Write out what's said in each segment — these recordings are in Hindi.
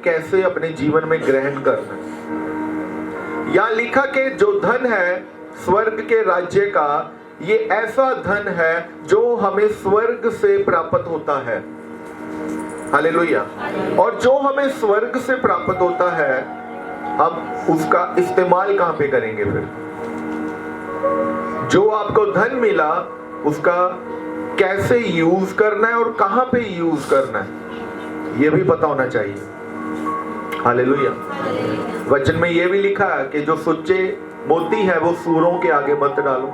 कैसे अपने जीवन में ग्रहण करना है। यहाँ लिखा कि जो धन है स्वर्ग के राज्य का, ये ऐसा धन है जो हमें स्वर्ग से प्राप्त होता है। हालेलुया। और जो हमें स्वर्ग से प्राप्त होता है, अब उसका इस्तेमाल कहां पे करेंगे फिर? जो आपको धन मिला उसका कैसे यूज करना है और कहां पे यूज करना है, यह भी पता होना चाहिए। हालेलुया। वचन में यह भी लिखा है कि जो सुच्चे मोती है वो सूरों के आगे मत डालो।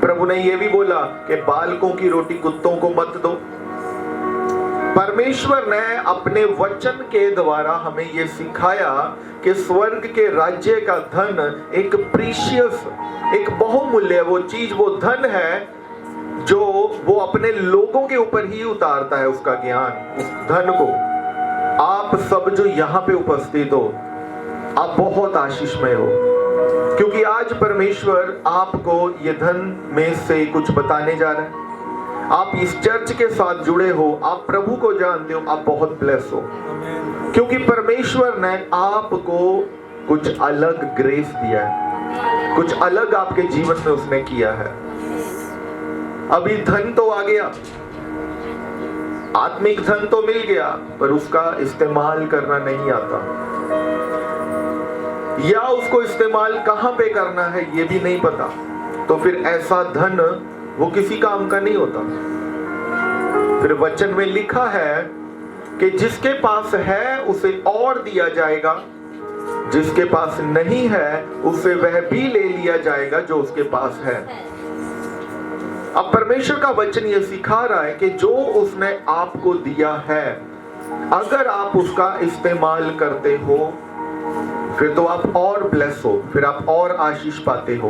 प्रभु ने यह भी बोला कि बालकों की रोटी कुत्तों को मत दो। परमेश्वर ने अपने वचन के द्वारा हमें यह सिखाया कि स्वर्ग के राज्य का धन एक प्रीशियस, एक बहुमूल्य वो चीज, वो धन है जो वो अपने लोगों के ऊपर ही उतारता है उसका ज्ञान, उस धन को। आप सब जो यहाँ पे उपस्थित हो, आप बहुत आशीषमय हो, क्योंकि आज परमेश्वर आपको ये धन में से कुछ बताने जा रहा है। आप इस चर्च के साथ जुड़े हो, आप प्रभु को जानते हो, आप बहुत ब्लेस हो, क्योंकि परमेश्वर ने आपको कुछ अलग ग्रेस दिया है, कुछ अलग आपके जीवन में उसने किया है। अभी धन तो आ गया, आत्मिक धन तो मिल गया, पर उसका इस्तेमाल करना नहीं आता, या उसको इस्तेमाल कहां पे करना है ये भी नहीं पता। तो फिर ऐसा धन वो किसी काम का नहीं होता। फिर वचन में लिखा है कि जिसके पास है उसे और दिया जाएगा, जिसके पास नहीं है उसे वह भी ले लिया जाएगा जो उसके पास है। अब परमेश्वर का वचन यह सिखा रहा है कि जो उसने आपको दिया है, अगर आप उसका इस्तेमाल करते हो फिर तो आप और ब्लेस हो, फिर आप और आशीष पाते हो।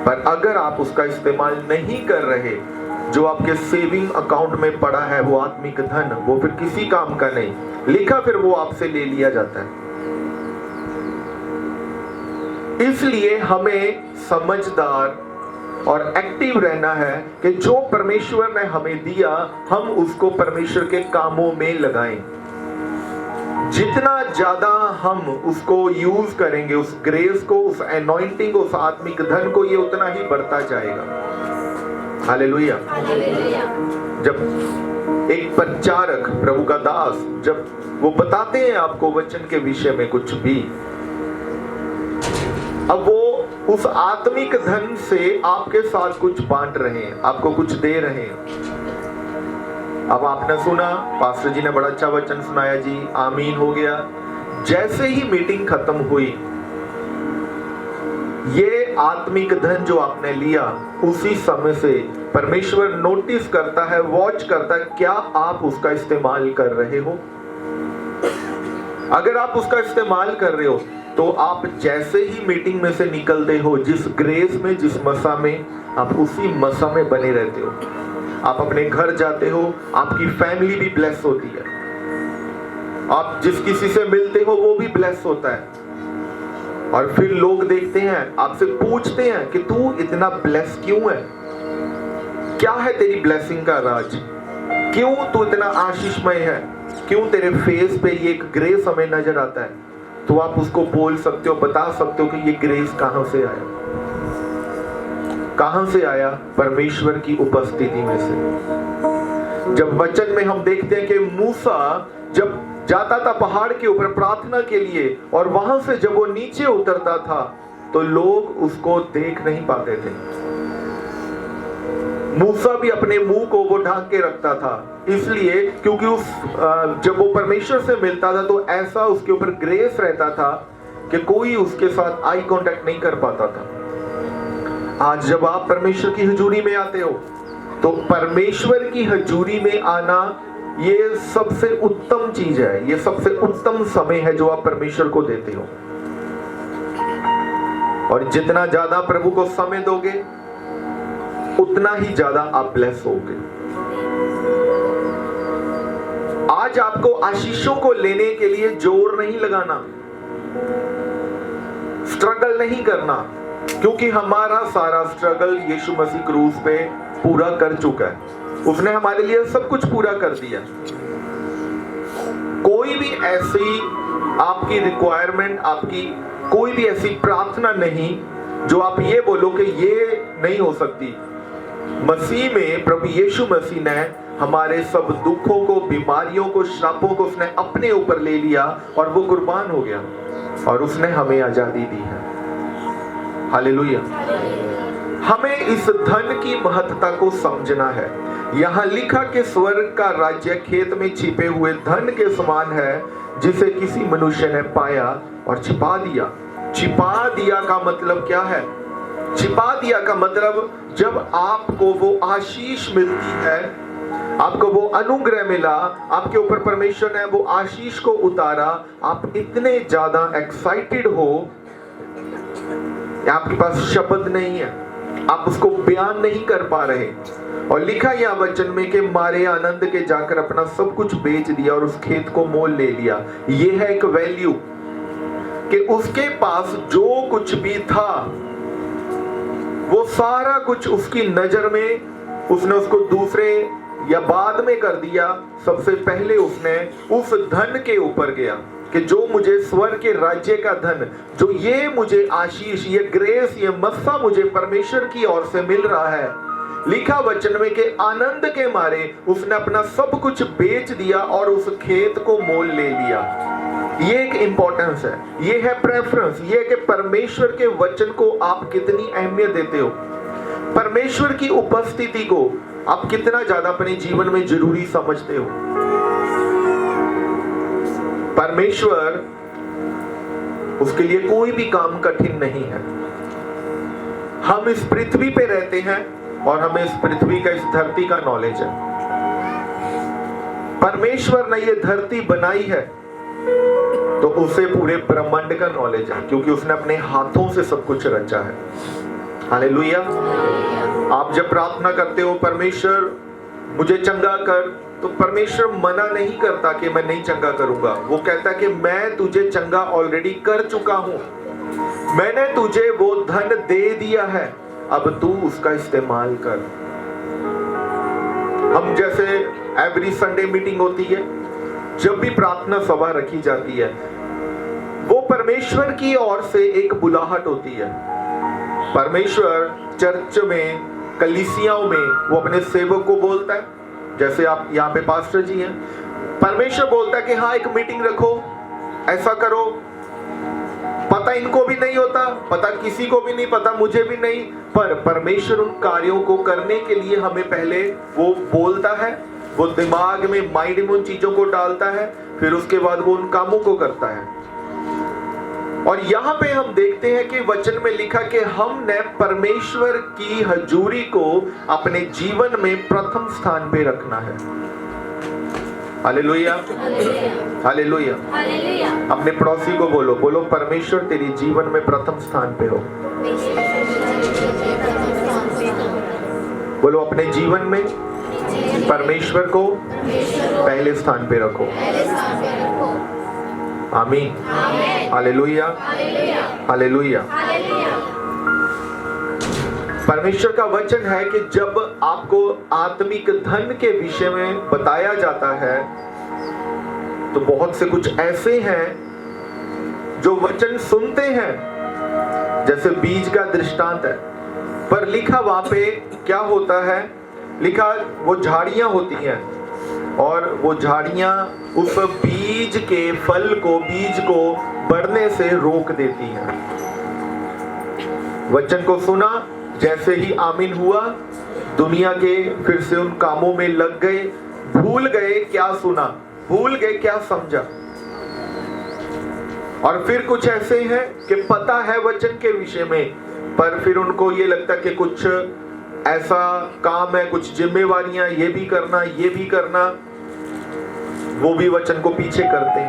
पर अगर आप उसका इस्तेमाल नहीं कर रहे, जो आपके सेविंग अकाउंट में पड़ा है वो आत्मिक धन, वो फिर किसी काम का नहीं, लिखा फिर वो आपसे ले लिया जाता है। इसलिए हमें समझदार और एक्टिव रहना है कि जो परमेश्वर ने हमें दिया, हम उसको परमेश्वर के कामों में लगाएं। जितना ज्यादा हम उसको यूज करेंगे, उस ग्रेस को, उस एनॉइंटिंग, उस आत्मिक धन को, ये उतना ही बढ़ता जाएगा। हालेलुया। जब एक प्रचारक, प्रभु का दास, जब वो बताते हैं आपको वचन के विषय में कुछ भी, अब वो उस आत्मिक धन से आपके साथ कुछ बांट रहे हैं, आपको कुछ दे रहे हैं। अब आपने सुना, पास्टर जी ने बड़ा अच्छा वचन सुनाया जी, आमीन हो गया। जैसे ही मीटिंग खत्म हुई, ये आत्मिक धन जो आपने लिया, उसी समय से परमेश्वर नोटिस करता है, वॉच करता है, क्या आप उसका इस्तेमाल कर रहे हो। अगर आप उसका इस्तेमाल कर रहे हो तो आप जैसे ही मीटिंग में से निकलते हो, जिस ग्रेस में, जिस मसा में, आप उसी मसा में बने रहते हो। आप अपने घर जाते हो, आपकी फैमिली भी ब्लेस होती है, आप जिस किसी से मिलते हो वो भी ब्लेस होता है। और फिर लोग देखते हैं, आपसे पूछते हैं कि तू इतना ब्लेस क्यों है, क्या है तेरी ब्लेसिंग का राज, क्यों तू इतना आशीषमय है, क्यों तेरे फेस पे ये एक ग्रेस हमें नजर आता है। तो आप उसको बोल सकते हो, बता सकते हो कि ये ग्रेस कहां से आया, कहां से आया? परमेश्वर की उपस्थिति में से। जब वचन में हम देखते हैं कि मूसा जब जाता था पहाड़ के ऊपर प्रार्थना के लिए, और वहां से जब वो नीचे उतरता था तो लोग उसको देख नहीं पाते थे। मूसा भी अपने मुंह को वो ढक के रखता था, इसलिए क्योंकि जब वो परमेश्वर से मिलता था तो ऐसा उसके ऊपर ग्रेस रहता था कि कोई उसके साथ आई कांटेक्ट नहीं कर पाता था। आज जब आप परमेश्वर की हजूरी में आते हो, तो परमेश्वर की हजूरी में आना ये सबसे उत्तम चीज है, ये सबसे उत्तम समय है जो आप परमेश्वर को देते हो। और जितना ज्यादा प्रभु को समय दोगे, उतना ही ज्यादा आप ब्लेस होगे। आज आपको आशीषों को लेने के लिए जोर नहीं लगाना, स्ट्रगल नहीं करना, क्योंकि हमारा सारा स्ट्रगल यीशु मसीह क्रूस पे पूरा कर चुका है। उसने हमारे लिए सब कुछ पूरा कर दिया। कोई भी ऐसी आपकी रिक्वायरमेंट, आपकी कोई भी ऐसी प्रार्थना नहीं जो आप ये बोलो कि ये नहीं हो सकती। मसीह में, प्रभु यीशु मसीह ने हमारे सब दुखों को, बीमारियों को, श्रापों को उसने अपने ऊपर ले लिया और वो कुर्बान हो गया और उसने हमें आजादी दी है। हालेलुया। हमें इस धन की महत्ता को समझना है। यहाँ लिखा कि स्वर्ग का राज्य खेत में छिपे हुए धन के समान है, जिसे किसी मनुष्य ने पाया और छिपा दिया। छिपा दिया का मतलब क्या है? छिपा दिया का मतलब जब आपको वो आशीष मिलती है, आपको वो अनुग्रह मिला, आपके ऊपर परमेश्वर ने वो आशीष को उतारा, आप इतने ज्यादा एक्साइटेड हो, आपके पास शब्द नहीं है, आप उसको बयान नहीं कर पा रहे। और लिखा यह वचन में कि मारे आनंद के जाकर अपना सब कुछ बेच दिया और उस खेत को मोल ले लिया। ये है एक वैल्यू कि उसके पास जो कुछ भी था वो सारा कुछ उसकी नजर में, उसने उसको दूसरे या बाद में कर दिया। सबसे पहले उसने उस धन के ऊपर गया कि जो मुझे स्वर्ग के राज्य का धन, जो ये मुझे आशीष, ये ग्रेस, ये मस्सा मुझे परमेश्वर की ओर से मिल रहा है। लिखा वचन में कि आनंद के मारे उसने अपना सब कुछ बेच दिया और उस खेत को मोल ले लिया। ये एक इंपॉर्टेंस है, ये है प्रेफरेंस, ये है कि परमेश्वर के वचन को आप कितनी अहमियत देते हो, परमेश्वर की उपस्थिति को आप कितना ज्यादा अपने जीवन में जरूरी समझते हो। परमेश्वर, उसके लिए कोई भी काम कठिन नहीं है। हम इस पृथ्वी पे रहते हैं और हमें इस पृथ्वी का, इस धरती का नॉलेज है। परमेश्वर ने ये धरती बनाई है तो उसे पूरे ब्रह्मांड का नॉलेज है, क्योंकि उसने अपने हाथों से सब कुछ रचा है। हालेलुया। आप जब प्रार्थना करते हो परमेश्वर मुझे चंगा कर, तो परमेश्वर मना नहीं करता कि मैं नहीं चंगा करूंगा। वो कहता कि मैं तुझे चंगा ऑलरेडी कर चुका हूं, मैंने तुझे वो धन दे दिया है, अब तू उसका इस्तेमाल कर। हम जैसे एवरी संडे मीटिंग होती है, जब भी प्रार्थना सभा रखी जाती है, वो परमेश्वर की ओर से एक बुलाहट होती है। परमेश्वर चर्च में, कलीसियाओं में वो अपने सेवक को बोलता है, जैसे आप यहाँ पे पास्टर जी हैं, परमेश्वर बोलता है कि हाँ एक मीटिंग रखो, ऐसा करो। पता इनको भी नहीं होता, पता किसी को भी नहीं, पता मुझे भी नहीं, पर परमेश्वर उन कार्यों को करने के लिए हमें पहले वो बोलता है, वो दिमाग में, माइंड में उन चीजों को डालता है, फिर उसके बाद वो उन कामों को करता है। और यहाँ पे हम देखते हैं कि वचन में लिखा कि हमने परमेश्वर की हजूरी को अपने जीवन में प्रथम स्थान पे रखना है। Hallelujah, hallelujah. अपने पड़ोसी को बोलो, बोलो परमेश्वर तेरी जीवन में प्रथम स्थान पे हो। बोलो अपने जीवन में परमेश्वर को पहले स्थान पे रखो। आमीन, हालेलुया, हालेलुया। परमेश्वर का वचन है कि जब आपको आत्मिक धन के विषय में बताया जाता है तो बहुत से कुछ ऐसे हैं जो वचन सुनते हैं, जैसे बीज का दृष्टांत है, पर लिखा वहां पे क्या होता है, लिखा वो झाड़ियां होती हैं और वो झाड़ियां उस बीज के फल को, बीज को बढ़ने से रोक देती हैं। वचन को सुना, जैसे ही आमीन हुआ, दुनिया के फिर से उन कामों में लग गए, भूल गए क्या सुना, भूल गए क्या समझा। और फिर कुछ ऐसे हैं कि पता है वचन के विषय में, पर फिर उनको ये लगता कि कुछ ऐसा काम है, कुछ जिम्मेवारियां, ये भी करना, ये भी करना, वो भी वचन को पीछे करते हैं।